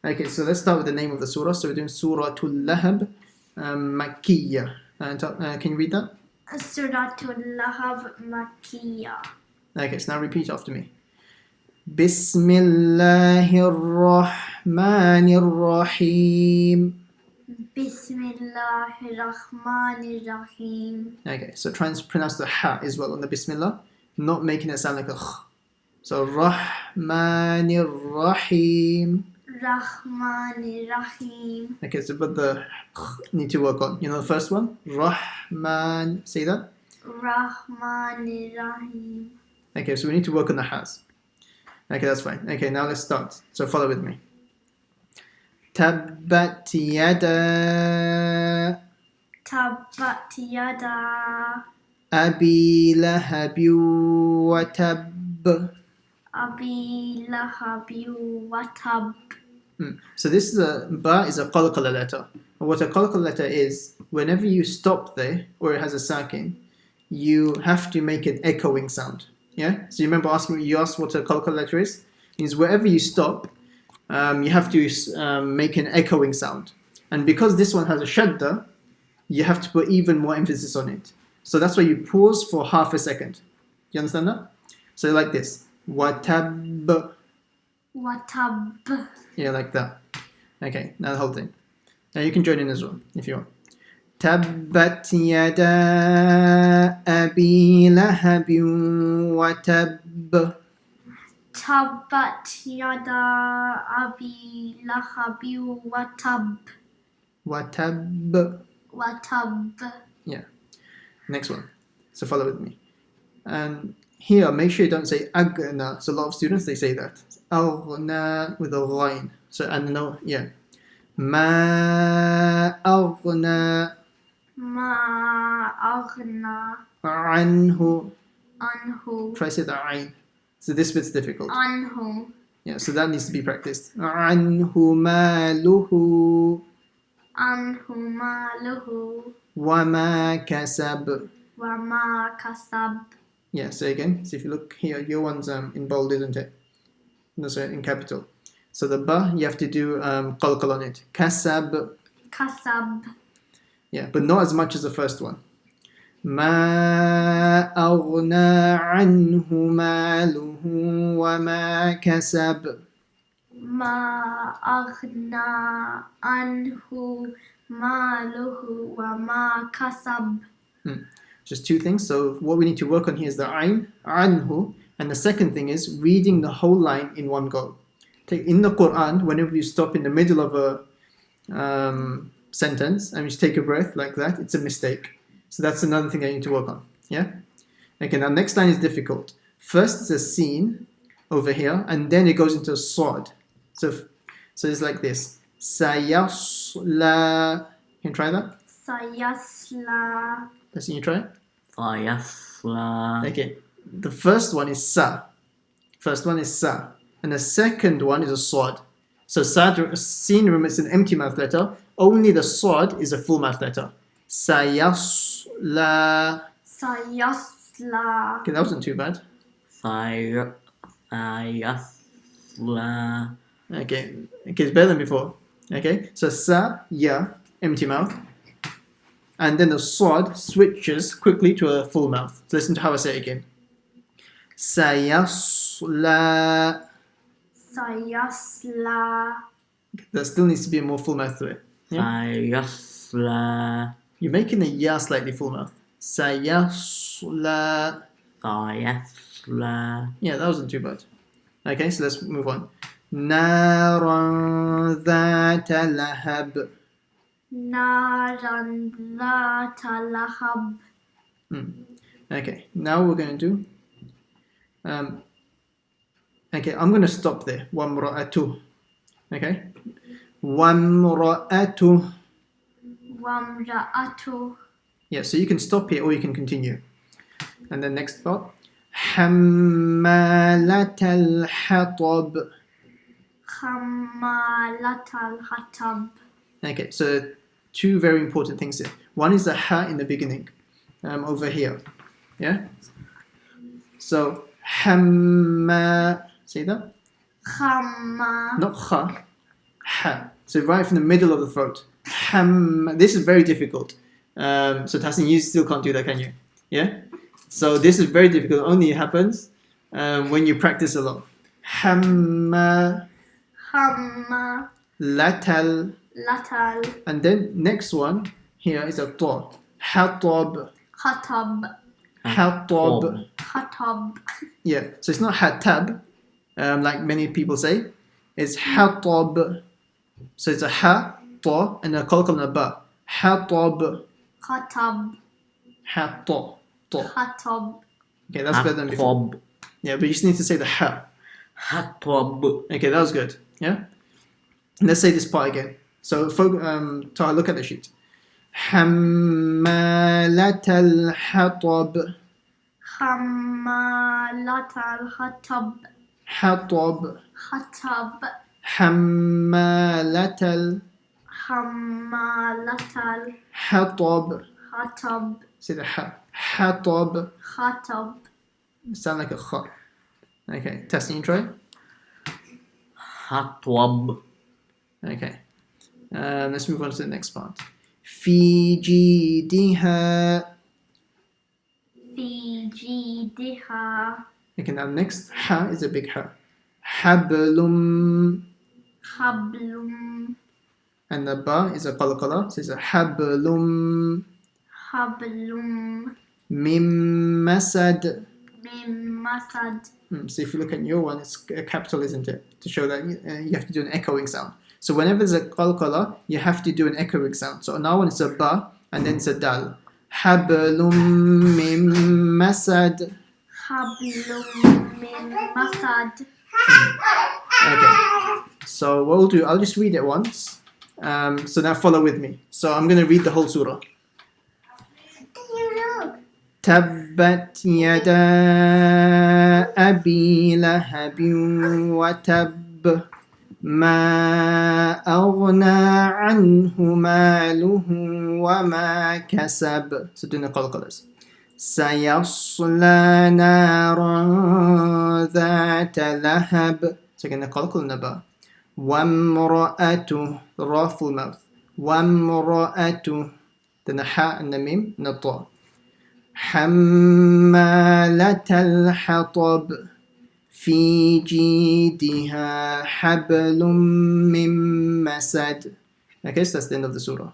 Okay, so let's start with the name of the surah. So we're doing Surah al-Lahab, Makkiyah. Can you read that? Surat al-Lahab Makkiyah. Okay, so now repeat after me. Bismillahir Rahmanir Rahim. Bismillahirrahmanirrahim. Okay, so try and pronounce the ha as well on the Bismillah, not making it sound like a kh. So Rahmanir Rahim. Rahmanirrahim. Okay, so but the need to work on. You know the first one? Rahman. Say that. Rahmanirrahim. Okay, so we need to work on the has. Okay, that's fine. Okay, now let's start. So follow with me. Tabbat yada Tabbat yada Abi Lahabi wa tab. Abi Lahabi wa tab. So this is a ba is a qalqala letter. And what a qalqala letter is, whenever you stop there or it has a sakin, you have to make an echoing sound. Yeah. So you remember you asked what a qalqala letter is? It means wherever you stop, you have to make an echoing sound. And because this one has a shadda, you have to put even more emphasis on it. So that's why you pause for half a second. You understand that? So like this. Watab. Watab. Yeah, like that. Okay, now the whole thing. Now you can join in as well, if you want. Tabbat yada Abi Lahabin wa tab. Tabbat yada Abi Lahabi wa tab. Watab. Watab. Yeah. Next one. So follow with me. And here, make sure you don't say agna. So a lot of students, they say that. Aghna with a line. So, and no, yeah. Ma aghna. Ma aghna. Anhu. Anhu. Try to say the ayn. So this bit's difficult. Anhu. Yeah, so that needs to be practiced. Anhu maluhu. Anhu maluhu. Wama kasab. Wama kasab. Yeah, so again, so if you look here, your one's in bold, isn't it? No, sorry, in capital. So the ba, you have to do qalqal on it. Kasab. Kasab. Yeah, but not as much as the first one. Ma aghna anhu maluhu wa ma kasab. Ma aghna anhu maluhu wa ma kasab. Just two things. So what we need to work on here is the ayn, anhu, and the second thing is reading the whole line in one go. In the Quran, whenever you stop in the middle of a sentence and you just take a breath like that, it's a mistake. So that's another thing I need to work on. Yeah? Okay, now next line is difficult. First it's a sin over here, and then it goes into a swad. So it's like this. Sayasla. Can you try that? Sayasla. Let's see you try it. Sayasla. Okay. The first one is sa. First one is sa. And the second one is a swad. So sin, remember, it's an empty mouth letter. Only the swad is a full mouth letter. Sayasla. Sayasla. Okay, that wasn't too bad. Sayasla. Okay, it's better than before. Okay, so sa, ya, empty mouth. And then the swad switches quickly to a full mouth. So listen to how I say it again. Sayasla. Sayasla. There still needs to be a more full mouth to it. Yeah? Sayasla. You're making the ya slightly full mouth. Sayasla. Sayasla. Yeah, that wasn't too bad. Okay, so let's move on. Naran dhata lahab. Naran dhata lahab. Okay, now we're going to do. Okay, I'm going to stop there. Wamra'atu. Okay, Wamra'atu. Wamra'atu. Yeah, so you can stop here or you can continue. And then next part. Hammalat al-hatab. Hammalat al-hatab. Okay, so two very important things here. One is the ha in the beginning, over here. Yeah? So, hamma, say that? Hamma. Not kha. Ha. So right from the middle of the throat. This is very difficult. So Tassin, you still can't do that, can you? Yeah? So this is very difficult. Only happens when you practice a lot. Hamma, Hamma. latal, Latal. and then next one here is a ta. Hatab, Khatab. hatab. Khatab. Yeah, so it's not hatab, like many people say. It's hatab. So it's a ha, ta, and a qalqal and a ba. Hatab, Khatab. hatta, ta. Khatab. Okay, that's better than before. Hatab. Yeah, but you just need to say the ha. Hatab. Okay, that was good. Yeah? Let's say this part again. So, Taha, look at the sheet. حمالة الحطب Hammalatal Khatab. حطب Khatab. حمالة Hammalatal الحطب. Khatab. Say the ha. حطب. Khatab. Sound like a kha. Okay, testing, try. Hatwab. Okay. Let's move on to the next part. في جيدها. Fi jidiha. Okay, now next ha is a big ha. حبل. Hablum. And the ba is a qalqala, so it's a حبل Hablum. من مسد. Mim masad. So if you look at your one, it's a capital, isn't it? To show that you have to do an echoing sound. So whenever there's a qalqala, you have to do an echoing sound. So now one is a ba, and then it's a dal. حبل من مسد. Hablum mim masad. Okay. So what we'll do, I'll just read it once. So now follow with me. So I'm going to read the whole surah. تبت يدا أبي لهب وتب ما أغنى عنه ماله وما كسب. So doing the qalqalas. سيصلى نارا ذات لهب. So again the qalqal and the ba. وامرأته, ra full mouth. وامرأته, then the ha and the mim and the ta. حمالة الحطب في جيدها حبل من مسد. Okay, so that's the end of the surah.